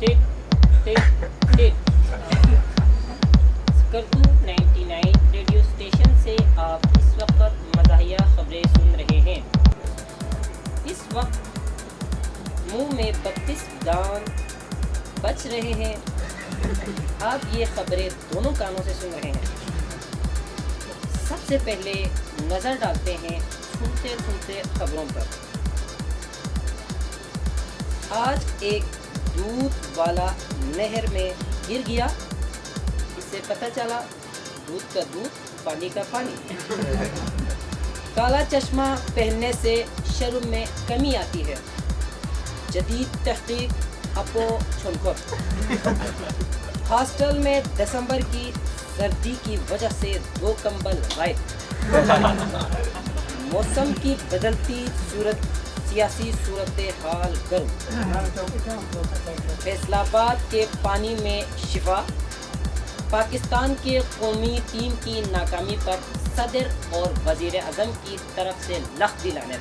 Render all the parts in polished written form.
टिक टिक टिक। Skardu 99 radio station से आप इस वक्त मज़ाहिया खबरें सुन रहे हैं। इस वक्त मुंह में 32 दांत बच रहे हैं। आप ये खबरें दोनों कानों से सुन रहे हैं। सबसे पहले नज़र डालते हैं सुनते सुनते खबरों पर। आज एक दूध वाला नहर में गिर गया। इससे पता चला दूध का दूध, पानी का पानी। काला चश्मा पहनने से शर्म में कमी आती है। जदीद तहकीक अपो छुनकर। हॉस्टल में दिसंबर की सर्दी की वजह से 2 कंबल गायब। मौसम की बदलती सूरत, सियासी सूरत हाल गर्म। फैसलाबाद के पानी में शिफा। पाकिस्तान के कौमी टीम की नाकामी पर सदर और वज़ीर आज़म की तरफ से लख्त दिलाने।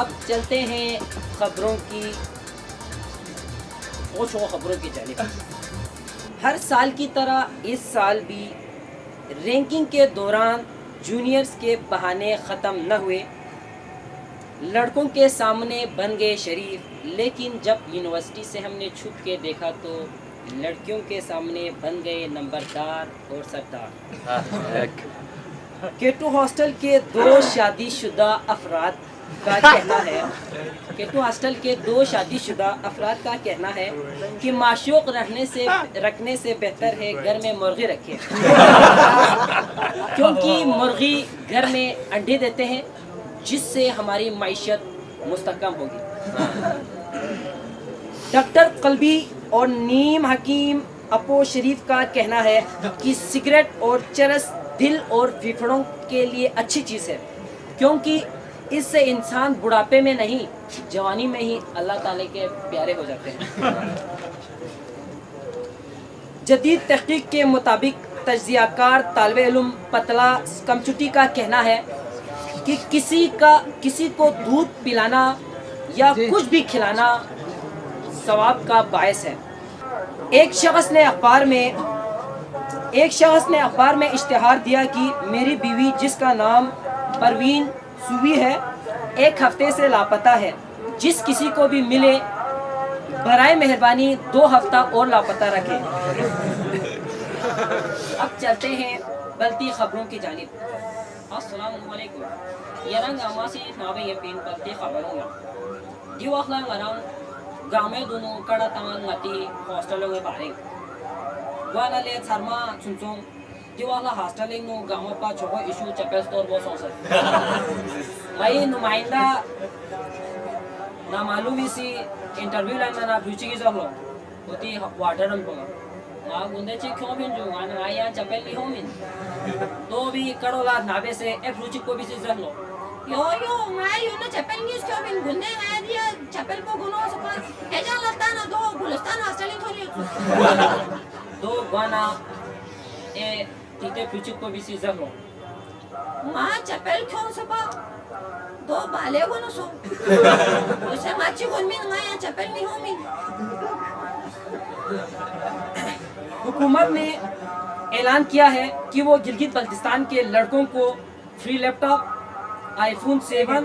अब चलते हैं खबरों की जानिब। हर साल की तरह इस साल भी रैंकिंग के दौरान जूनियर्स के बहाने ख़त्म न हुए। लड़कों के सामने बन गए शरीफ, लेकिन जब यूनिवर्सिटी से हमने छुप के देखा तो लड़कियों के सामने बन गए नंबरदार और सरदार। केटू हॉस्टल के 2 शादीशुदा अफराद का कहना है कहना है कि माशूक रखने से बेहतर है घर में मुर्गी रखें। क्योंकि मुर्गी घर में अंडे देते हैं, जिससे हमारी माइशत मुस्तहकम होगी। डॉक्टर कल्बी और नीम हकीम अपो शरीफ का कहना है कि सिगरेट और चरस दिल और फेफड़ों के लिए अच्छी चीज़ है, क्योंकि इससे इंसान बुढ़ापे में नहीं जवानी में ही अल्लाह ताला के प्यारे हो जाते हैं। जदीद तहकीक के मुताबिक तज्ज़ियाकार तालिब इल्म पतला कमचुटी का कहना है कि किसी को दूध पिलाना या कुछ भी खिलाना सवाब का बायस है। एक शख्स ने अखबार में इश्तिहार दिया कि मेरी बीवी, जिसका नाम परवीन सूवी है, 1 हफ्ते से लापता है। जिस किसी को भी मिले बराए मेहरबानी 2 हफ्ता और लापता रखें। अब चलते हैं बलती खबरों की जानिब। अस्सलामुअलैकुम। यरंग आमासी नावे यपीन बलती खबरों जी वखला ngaraw game dunu kada tangan ngati hostel nge bare wana le sarma chungchung ji wala hostel no gama pa chogo issue chapel store bo song mai numainda na malumi si interview la na ruchi ki jalo oti water ram boga ma gunde chi kyo bin jo wana aya chapel li homin to bi kadola nabe se ek ruchi ko bi si jalo yo ngai yo na chapel news kyo bin gunde ngai dia chapel ko guno so pa eja lata na do gulistan hostel thori do wana e tite ruchi ko bi si jalo ma chapel kyo so pa दो बाले को न सो उसे माची कौन में नया चप्पल नहीं हो में। हुकूमत ने ऐलान किया है कि वो गिलगित बल्तिस्तान के लड़कों को फ्री लैपटॉप, आईफोन 7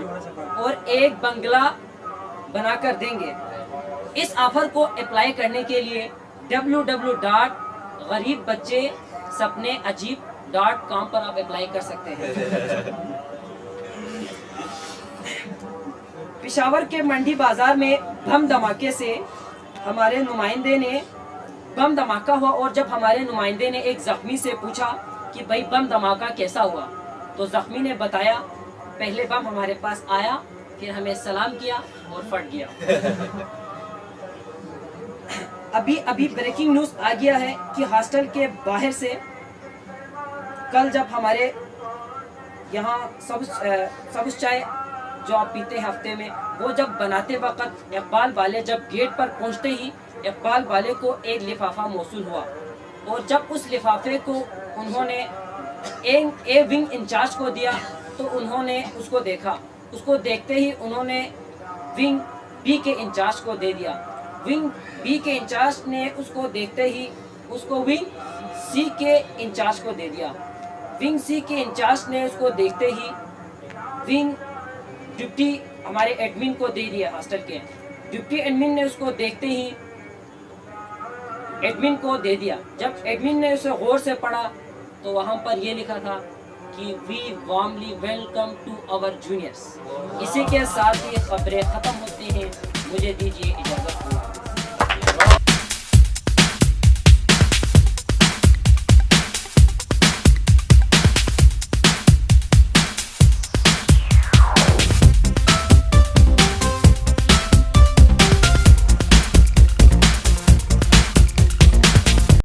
और एक बंगला बनाकर देंगे। इस ऑफर को अप्लाई करने के लिए www.गरीबबच्चेसपनेअजीब.com पर आप अप्लाई कर सकते हैं। पेशावर के मंडी बाजार में बम धमाके से हमारे नुमाइंदे ने बम धमाका हुआ, और जब हमारे नुमाइंदे ने एक जख्मी से पूछा कि भाई बम धमाका कैसा हुआ, तो जख्मी ने बताया पहले बम हमारे पास आया, फिर हमें सलाम किया और फट गया। अभी ब्रेकिंग न्यूज़ आ गया है कि हॉस्टल के बाहर से कल जब हमारे यहाँ सब्ज़ चाय जो आप पीते हैं हफ्ते में, वो जब बनाते वक्त इकबाल वाले जब गेट पर पहुंचते ही इकबाल वाले को एक लिफाफा मौसूल हुआ, और जब उस लिफाफे को उन्होंने ए विंग इंचार्ज को दिया तो उन्होंने उसको देखा। उसको देखते ही उन्होंने विंग बी के इंचार्ज को दे दिया। ونگ بی کے انچارج نے اس کو دیکھتے ہی اس کو ونگ سی کے انچارج کو دے دیا. ونگ سی کے انچارج نے اس کو دیکھتے ہی ونگ ڈپٹی ہمارے ایڈمن کو دے دیا. ہاسٹل کے ڈپٹی ایڈمن نے اس کو دیکھتے ہی ایڈمن کو دے دیا. جب ایڈمن نے اسے غور سے پڑھا تو وہاں پر یہ لکھا تھا کہ we warmly welcome to our juniors. اسی کے ساتھ ہی خبریں ختم ہوتی ہیں. مجھے دیجیے اجازت.